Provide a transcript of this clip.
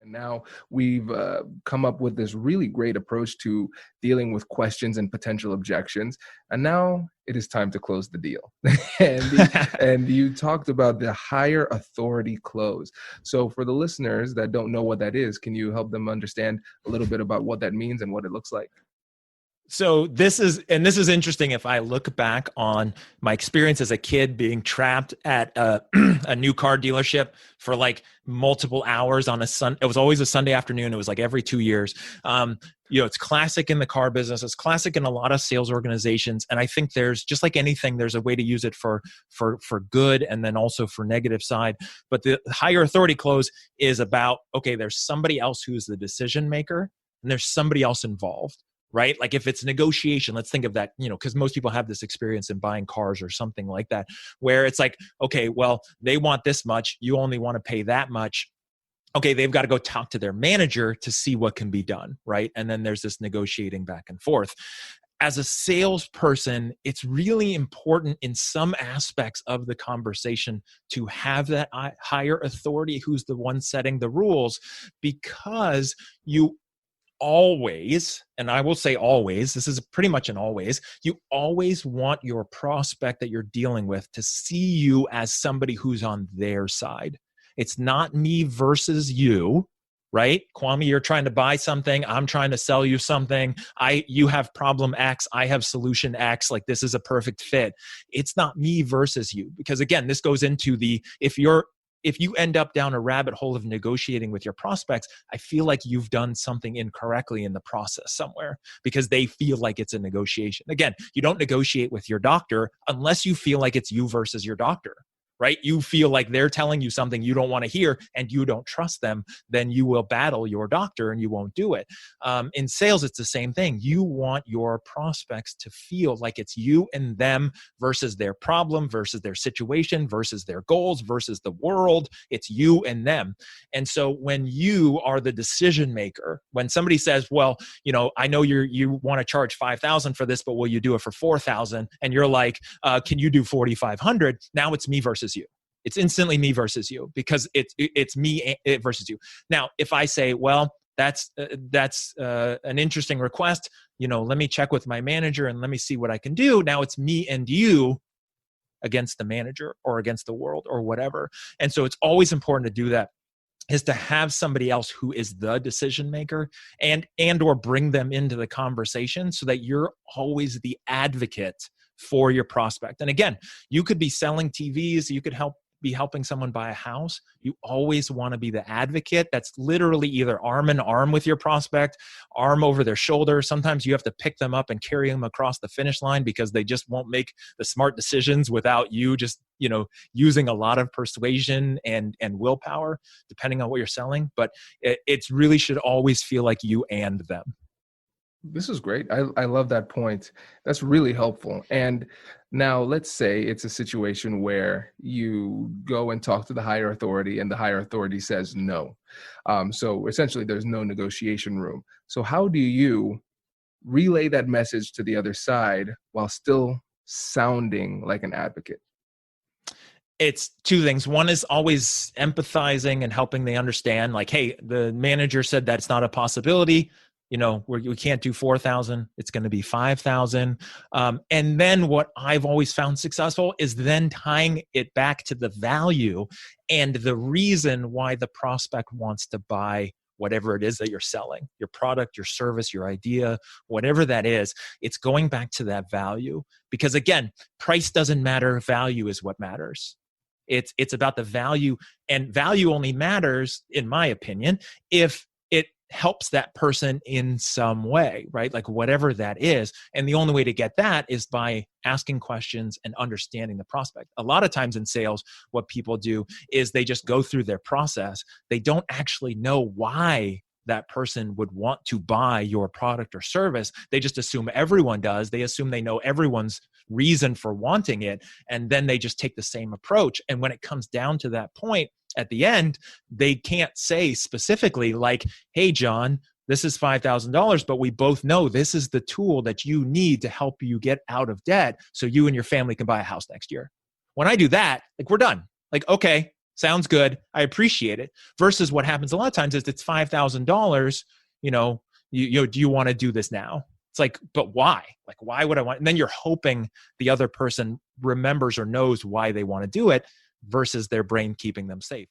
Now we've come up with this really great approach to dealing with questions and potential objections. And now it is time to close the deal. and you talked about the higher authority close. So for the listeners that don't know what that is, can you help them understand a little bit about what that means and what it looks like? So this is interesting. If I look back on my experience as a kid being trapped at a new car dealership for like multiple hours on it was always a Sunday afternoon. It was like every 2 years. It's classic in the car business. It's classic in a lot of sales organizations. And I think there's, just like anything, there's a way to use it for good and then also for negative side. But the higher authority close is about, okay, there's somebody else who's the decision maker and there's somebody else involved. Right? Like if it's negotiation, let's think of that, because most people have this experience in buying cars or something like that, where it's like, okay, well, they want this much, you only want to pay that much. Okay, they've got to go talk to their manager to see what can be done, right? And then there's this negotiating back and forth. As a salesperson, it's really important in some aspects of the conversation to have that higher authority who's the one setting the rules, because you always, and I will say always, this is pretty much an always, you always want your prospect that you're dealing with to see you as somebody who's on their side. It's not me versus you, right? Kwame, you're trying to buy something. I'm trying to sell you something. You have problem X. I have solution X. Like, this is a perfect fit. It's not me versus you. Because again, this goes into if you end up down a rabbit hole of negotiating with your prospects, I feel like you've done something incorrectly in the process somewhere, because they feel like it's a negotiation. Again, you don't negotiate with your doctor unless you feel like it's you versus your doctor, right? You feel like they're telling you something you don't want to hear and you don't trust them, then you will battle your doctor and you won't do it. In sales, it's the same thing. You want your prospects to feel like it's you and them versus their problem, versus their situation, versus their goals, versus the world. It's you and them. And so when you are the decision maker, when somebody says, well, I know you want to charge $5,000 for this, but will you do it for $4,000? And you're like, can you do $4,500? Now it's me versus you. It's instantly me versus you, because it's me versus you. Now, if I say, well, that's an interesting request, let me check with my manager and let me see what I can do. Now it's me and you against the manager or against the world or whatever. And so it's always important to do that, is to have somebody else who is the decision maker and or bring them into the conversation so that you're always the advocate for your prospect. And again, you could be selling TVs, you could be helping someone buy a house. You always want to be the advocate that's literally either arm in arm with your prospect, arm over their shoulder. Sometimes you have to pick them up and carry them across the finish line because they just won't make the smart decisions without you just, using a lot of persuasion and willpower, depending on what you're selling. But it really should always feel like you and them. This is great. I love that point. That's really helpful. And now let's say it's a situation where you go and talk to the higher authority and the higher authority says no. So essentially there's no negotiation room. So how do you relay that message to the other side while still sounding like an advocate? It's two things. One is always empathizing and helping they understand, like, hey, the manager said that's not a possibility. We can't do 4,000. It's going to be 5,000. And then what I've always found successful is then tying it back to the value and the reason why the prospect wants to buy whatever it is that you're selling, your product, your service, your idea, whatever that is. It's going back to that value, because again, price doesn't matter. Value is what matters. It's about the value, and value only matters, in my opinion, if it helps that person in some way, right? Like whatever that is. And the only way to get that is by asking questions and understanding the prospect. A lot of times in sales, what people do is they just go through their process. They don't actually know why that person would want to buy your product or service. They just assume everyone does. They assume they know everyone's reason for wanting it. And then they just take the same approach. And when it comes down to that point, at the end, they can't say specifically like, hey, John, this is $5,000, but we both know this is the tool that you need to help you get out of debt so you and your family can buy a house next year. When I do that, like, we're done. Like, okay, sounds good. I appreciate it. Versus what happens a lot of times is it's $5,000, do you want to do this now? It's like, but why? Like, why would I want? And then you're hoping the other person remembers or knows why they want to do it versus their brain keeping them safe.